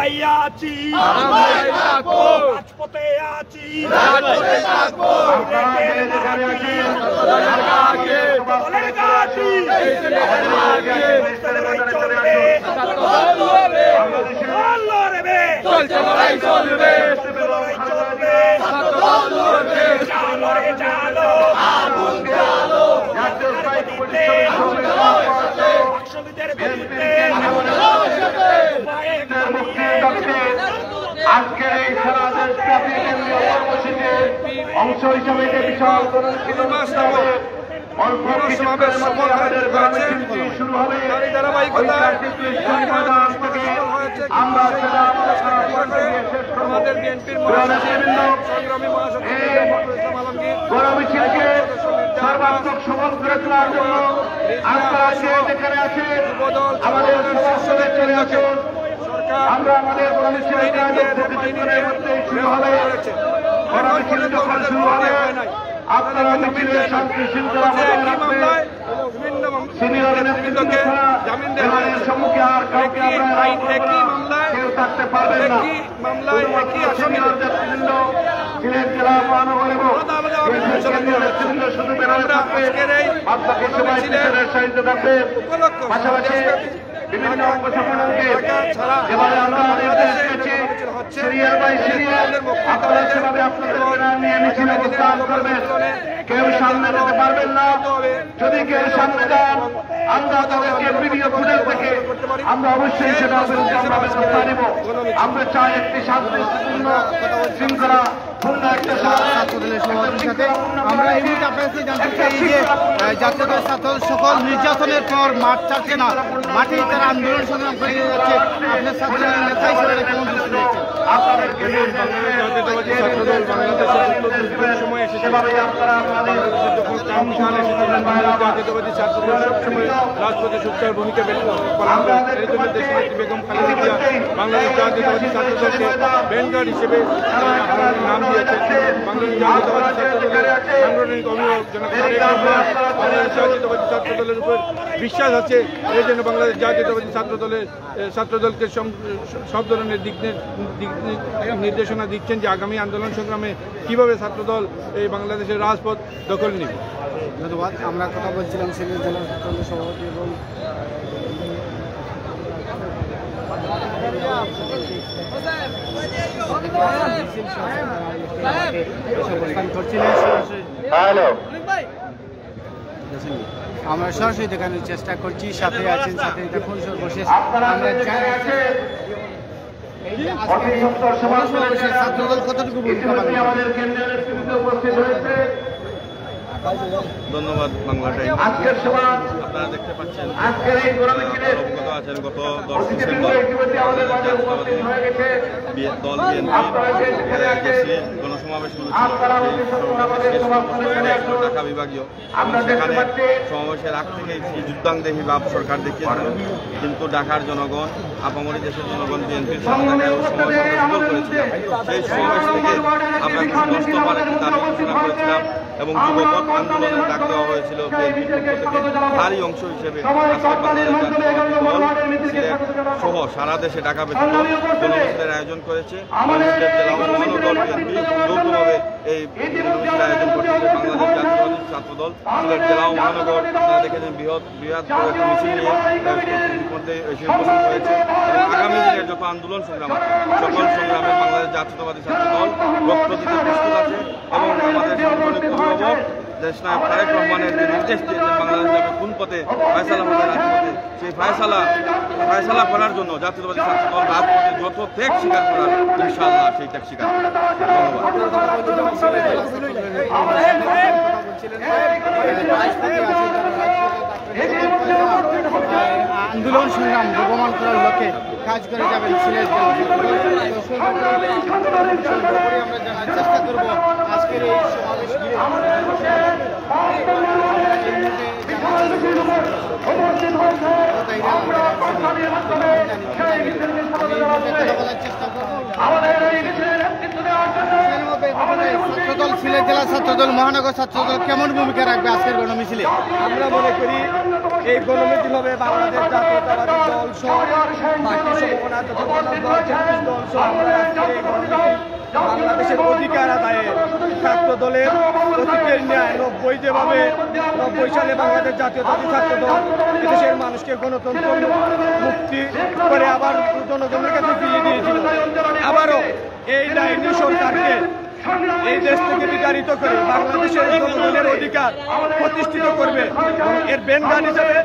আমরাই আছি রাজপথে আছি আজকের এই সারা দেশব্যাপী কেন্দ্রীয় কর্মসূচিতে অংশ হিসেবে যে বিশাল অল্প কিছুক্ষণের মধ্যে আমাদের কর্মসূচি শুরু হবে। আমরা সেটা আমাদের বিএনপির গণমিছিলকে সর্বাত্মক সফল করে তোলার জন্য আপনারা যেখানে আছেন আমাদের সদস্যদের চলে আসুন। আমরা আমাদের গণমিছিলের কিছুক্ষণের মধ্যেই শুরু হবে। গণমিছিল যখন শুরু হবে আপনারা মিছিলের শান্তি শৃঙ্খলা বজায় রাখবেন। সিনিয়র নেতৃত্বকে এখানের সম্মুখে আর কাউকে কেউ থাকতে পারবেন না। সিনিয়র নেতৃবৃন্দ সিলেট জেলা মহানগর এবং নেতৃবৃন্দ শুধু বেরোয় থাকবে। আপনাকে সবাই মিছিলের সাহায্য থাকবে। পাশাপাশি বিভিন্ন অঙ্গ সংগঠনকে যেভাবে আমরা নির্দেশ দিয়েছি সিনিয়র বাই সিনিয়র আপনারা সেভাবে আপনাদের নিয়ে মিছিল অবস্থান করবেন। কেউ সামনে যেতে পারবেন না। যদি কেউ সামনে যান আমরা তাদেরকে ভিডিও ফুটেজ থেকে আমরা অবশ্যই সেটা বিরুদ্ধে আমরা ব্যবস্থা নেব। আমরা চাই একটি শান্তিপূর্ণ শৃঙ্খলা পূর্ণ একটা ছাত্রদলের সভাপতির সাথে আমরা এই মুহূর্তে আপনার কাছে জানতে চাই যে জাতীয় দল ছাত্র সকল নির্যাতনের পর মাঠ ছাড়ছে না, মাঠে তারা আন্দোলন সংগ্রাম করে যাচ্ছে। আপনার ছাত্রদলের নেতা হিসেবে কেমন দৃষ্টি রয়েছে? ছাত্রদল বাংলাদেশের সময় এসেছে জাতীয়তাবাদী ছাত্রদল সবসময় রাজপথে সোচ্চার ভূমিকা পালন করে। এই জন্য দেশনেত্রী বেগম খালেদা জিয়া বাংলাদেশ জাতীয়তাবাদী ছাত্রদলকে ব্যান্ডগার্ড হিসেবে নাম দিয়েছেন। বাংলাদেশ জাতীয়তাবাদী ছাত্রদলের সাংগঠনিক অভিভাবক জনক তারেক রহমান বাংলাদেশ জাতীয়তাবাদী ছাত্রদলের উপর বিশ্বাস আছে। এই জন্য বাংলাদেশ জাতীয়তাবাদী ছাত্রদলকে সব ধরনের দিক নির্দেশনা দিচ্ছেন যে আগামী আন্দোলন সংগ্রামে কিভাবে ছাত্রদল এই বাংলাদেশের রাজপথ দখল নেবে। ধন্যবাদ। আমরা কথা বলছিলাম সিলেট জেলা ছাত্রদলের সভাপতি এবং আমরা সরাসরি দেখানোর চেষ্টা করছি। সাথে আছেন, সাথে দেখুন সর্বশেষ ছাত্রদল কতটুকু ভূমিকা পালন করে? ধন্যবাদ বাংলা টাইম। আপনারা দেখতে পাচ্ছেন অবগত আছেন গত 10 ডিসেম্বর দল বিএনপি গণসমাবেশ ঢাকা বিভাগীয় সেখানে সমাবেশের আগ থেকেই যুদ্ধাংদেহী ভাব সরকার দেখিয়েছিল, কিন্তু ঢাকার জনগণ আপামরি দেশের জনগণ বিএনপির করেছিল। সেই সমাবেশ থেকে আমরা কিছু দস্তপারের দাবি ঘোষণা করেছিলাম এবং যুবপথ আন্দোলনের ডাক দেওয়া হয়েছিল তারই অংশ হিসেবে সহ সারা দেশে ঢাকা ব্যতীত গণমিছিলের আয়োজন করেছে। সিলেট জেলা ও মহানগর বিএনপি যৌথভাবে এই গণমিছিলের আয়োজন করেছে বাংলাদেশ জাতীয়তাবাদী ছাত্রদল সিলেট জেলা ও মহানগর। আপনারা দেখেছেন বৃহৎ একটা মিছিল নিয়ে ইতিমধ্যে এসে উপস্থিত হয়েছে এবং আগামী দিনের যত আন্দোলন সংগ্রাম আছে সকল সংগ্রামে বাংলাদেশ জাতীয়তাবাদী ছাত্রদল রক্ত দিতে প্রস্তুত আছে এবং আমাদের সাংগঠনিক অভিভাবক দেশনায়ক তারেক রহমানের যে নির্দেশ দিয়েছেন বাংলাদেশ যাবে কোন পথে ফয়সালা হবে রাজপথে, সেই ফয়সালা করার জন্য জাতীয়তাবাদী ছাত্রদল রাজপথে যত ত্যাগ স্বীকার করার ইনশাআল্লাহ সেই ত্যাগ স্বীকার করবে। আন্দোলন সংগ্রাম ভগবান করার লক্ষ্যে কাজ করে যাবেন সিলেট জেলা। আমরা জানার চেষ্টা করবো আজকের এই সমাবেশ ছাত্রদল সিলেট জেলা ছাত্রদল মহানগর ছাত্রদল কেমন ভূমিকা রাখবে আজকের গণমিছিলে? আমরা মনে করি এই গণমিছিল হবে বাংলাদেশ জাতীয়তাবাদী দল সহ বাকি সম্ভাবনা দল সহ আমরা আজকের এই গণমিছিল বাংলাদেশের অধিকার আদায়ে ছাত্র দলের অতীতের ন্যায় 90 সালে বাংলাদেশ জাতীয়তাবাদী ছাত্র দল এদেশের মানুষকে গণতন্ত্র মুক্তি করে আবার জনগণের কাছে ফিরিয়ে দিয়েছিল। আবারও এই ডাইনি সরকারকে এই দেশ থেকে বিতাড়িত করে বাংলাদেশের জনগণের অধিকার প্রতিষ্ঠিত করবে এবং এর বেনগান হিসেবে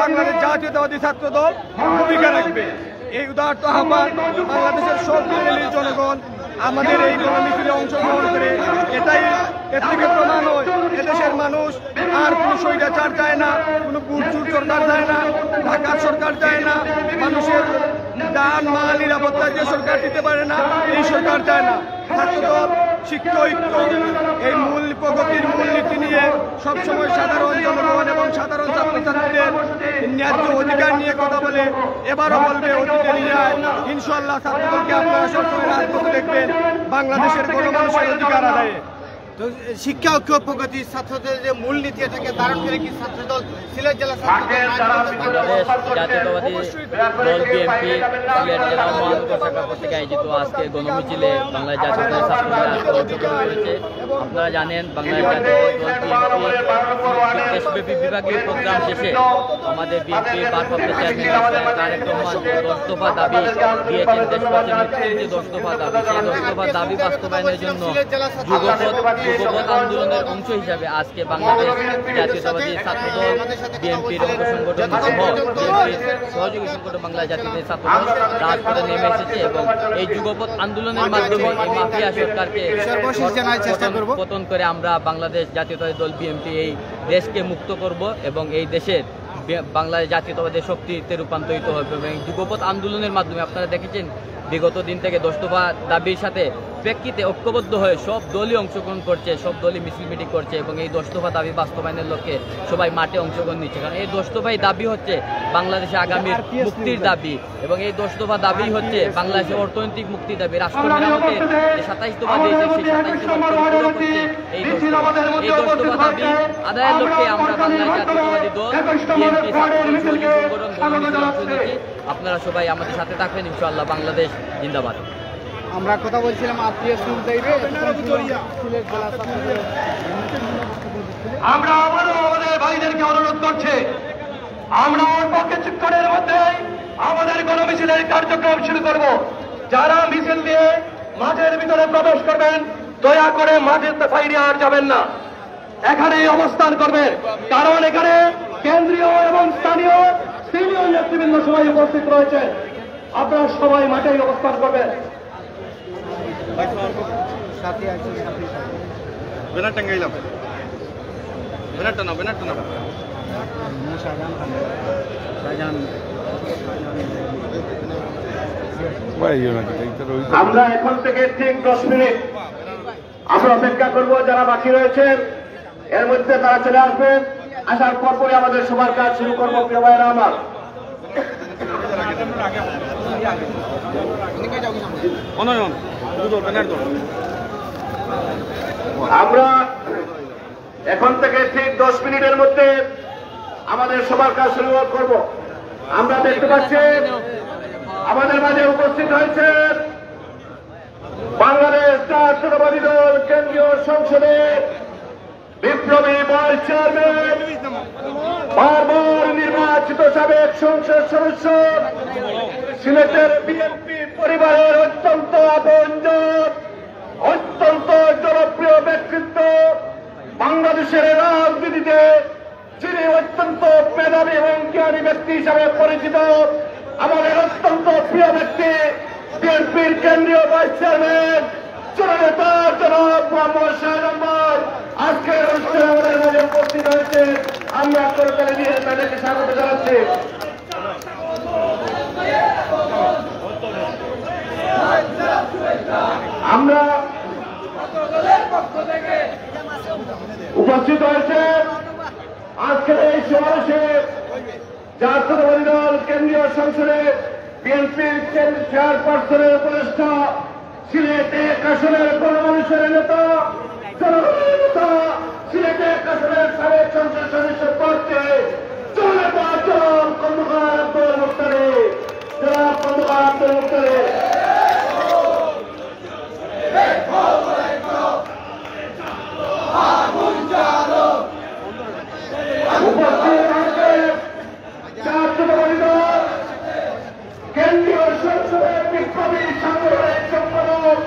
বাংলাদেশ জাতীয়তাবাদী ছাত্র দল ভূমিকা রাখবে। এই উদাহরণ আহ্বান বাংলাদেশের সব শ্রেণীর জনগণ আমাদের এই গণমিছিলে অংশগ্রহণ করে এর থেকে প্রমাণ হয় এদেশের মানুষ আর কোনো স্বৈরাচার চায় না, কোনো বুটচুর সরকার চায় না, ঢাকার সরকার চায় না, মানুষের দান মাল নিরাপত্তা যে সরকার দিতে পারে না এই সরকার চায় না। ছাত্রদল শিক্ষা ঐক্য এই মূল প্রগতির মূলনীতি নিয়ে সবসময় সাধারণ জনগণ এবং সাধারণ ছাত্রছাত্রীদের ন্যায্য অধিকার নিয়ে কথা বলে, এবারও বলবে অতীতের ন্যায়। ইনশাআল্লাহ ছাত্রদলকে আপনারা সবসময় রাজপথে দেখবেন বাংলাদেশের গণমানুষের অধিকার আদায়ে। তো শিক্ষা ঐক্য প্রগতি ছাত্রদের যে মূলনীতি এটাকে ধারণ করে কি ছাত্রদল সিলেট জেলা জাতীয়তাবাদী দল বিএনপি সিলেট জেলা মহানগর শাখা কর্তৃক আয়োজিত আজকে গণমিছিলে বাংলাদেশ জাতীয়তাবাদী ছাত্রদল অংশগ্রহণ করেছে। আপনারা জানেন বাংলাদেশ জাতীয়তাবাদী দল বিএনপি দেশব্যাপী বিভাগীয় প্রোগ্রাম শেষে আমাদের বিএনপির ভারপ্রাপ্ত চেয়ারম্যান তারেক রহমান যে 10 দফা দাবি দিয়েছেন দেশবাসীর মুক্তির যে 10 দফা দাবি, সেই 10 দফা দাবি বাস্তবায়নের জন্য যুগপৎ আন্দোলনের অংশ হিসাবে আজকে বাংলাদেশ জাতীয়তাবাদী ছাত্রদল বিএনপির অঙ্গ সংগঠন সহ বিএনপির সহযোগী সংগঠন বাংলাদেশ জাতীয়তাবাদী ছাত্রদল রাজপথে নেমে এসেছে এবং এই যুগপৎ আন্দোলনের মাধ্যমে এই মাফিয়া সরকারকে পতন করে আমরা বাংলাদেশ জাতীয়তাবাদী দল বিএনপি এই দেশকে মুক্ত করব এবং এই দেশের বাংলাদেশ জাতীয়তাবাদী শক্তিতে রূপান্তরিত হবে। এবং এই যুগপৎ আন্দোলনের মাধ্যমে আপনারা দেখেছেন বিগত দিন থেকে 10 দফা দাবির সাথে প্রেক্ষিতে ঐক্যবদ্ধ হয়ে সব দলই অংশগ্রহণ করছে, সব দলই মিছিল মিটিং করছে এবং এই 10 দফা দাবি বাস্তবায়নের লক্ষ্যে সবাই মাঠে অংশগ্রহণ নিচ্ছে। কারণ এই 10 দফাই দাবি হচ্ছে বাংলাদেশে আগামীর মুক্তির দাবি এবং এই 10 দফা দাবি হচ্ছে বাংলাদেশের অর্থনৈতিক মুক্তির দাবি। রাষ্ট্র মেরামতের যে 27 দফা দিয়েছে সেই 27 দফা হচ্ছে এই 10 দফা দাবি আদায়ের লক্ষ্যে আমরা বাংলাদেশ জাতীয়তাবাদী দল বিএনপি ছাত্রদল সহযোগী সংগঠন গণমিছিলে অংশ নিচ্ছি। আপনারা সবাই আমাদের সাথে থাকবেন, ইনশাআল্লাহ বাংলাদেশ জিন্দাবাদ। আমরা কথা বলছিলাম আত্মীয় আমরা আবারও আমাদের ভাইদেরকে অনুরোধ করছি, আমরা অল্প কিছুক্ষণের মধ্যে আমাদের গণমিছিলের কার্যক্রম শুরু করব। যারা মিছিল দিয়ে মাঠের ভিতরে প্রবেশ করবেন দয়া করে মাঠের বাইরে আর যাবেন না, এখানে অবস্থান করবেন। কারণ এখানে কেন্দ্রীয় এবং স্থানীয় সিনিয়র নেতৃবৃন্দ সবাই উপস্থিত রয়েছে। আপনারা সবাই মাঠে অবস্থান করবেন। ব্যানার টাঙ্গাইলাম, ব্যানার টানা আমরা এখন থেকে ঠিক 10 মিনিট আমরা অপেক্ষা করব। যারা বাকি রয়েছেন এর মধ্যে তারা চলে আসবেন, আসার পরপরই আমাদের সবার কাজ শুরু করবো। প্রিয় ভাইয়েরা আমার, আমরা এখন থেকে ঠিক 10 মিনিটের মধ্যে আমাদের সবার কাজ শুরু করব। আমরা দেখতে পাচ্ছি আমাদের মাঝে উপস্থিত হয়েছে বাংলাদেশ জাতীয়তাবাদী দল কেন্দ্রীয় সংসদের বিপ্লবী ভাইস চেয়ারম্যান, বারবার নির্বাচিত সাবেক সংসদ সদস্য, সিলেটের বিএনপি পরিবারের অত্যন্ত আপনজন, অত্যন্ত জনপ্রিয় ব্যক্তিত্ব, বাংলাদেশের রাজনীতিতে যিনি অত্যন্ত মেধাবী এবং জ্ঞানী ব্যক্তি হিসাবে পরিচিত, আমাদের অত্যন্ত প্রিয় ব্যক্তি বিএনপির কেন্দ্রীয় ভাইস চেয়ারম্যান জননেতা জনাব মোহাম্মদ শাহীন আহমদ আজকের অনুষ্ঠানে আমাদের মাঝে উপস্থিত হয়েছে। আমরা করতালি দিয়ে তাদেরকে স্বাগত জানাচ্ছি। আমরা উপস্থিত হয়েছে আজকের এই সমাবেশে জাতীয়তাবাদী দল কেন্দ্রীয় সংসদে বিএনপির চেয়ারপারসনের উপদেষ্টা, সিলেট 1 আসনের গণমানুষের নেতা, জনগণের নেতা, সিলেট 1 আসনের সাবেক সংসদ সদস্য প্রার্থী জননেতা আন্দোলন করে কেন্দ্রীয় সংসদের বিপ্লবী সাংগঠনিক সম্পাদক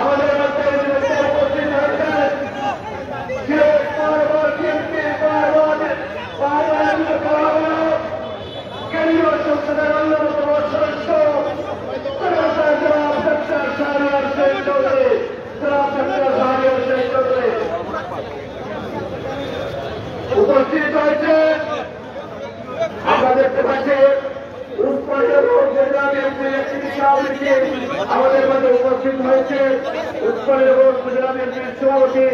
আমাদের মধ্যে উপস্থিত হয়েছেন কেন্দ্রীয় সংসদের অন্যতম সদস্য উপস্থিত হয়েছে আমরা দেখতে পাচ্ছি আমাদের মধ্যে উপস্থিত হয়েছে উৎপলের উপজেলা বিএনপির সভাপতি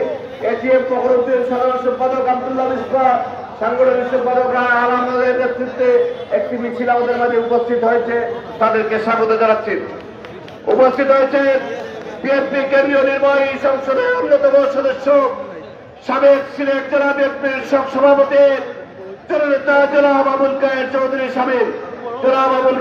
এটিএম ফখরুদ্দিন, সাধারণ সম্পাদক আব্দুল্লাহ মিসবা, সাংগঠনিক সম্পাদক আলমের নেতৃত্বে একটি মিছিল আমাদের মাঝে উপস্থিত হয়েছে, তাদেরকে স্বাগত জানাচ্ছি। উপস্থিত হয়েছে বিএনপি কেন্দ্রীয় নির্বাহী সংসদের অন্যতম সদস্য সাবেক সিলেট জেলা বিএনপির সভাপতি জননেতা জনাব আবুল কায়ের চৌধুরী সামিল। জনাব আবুল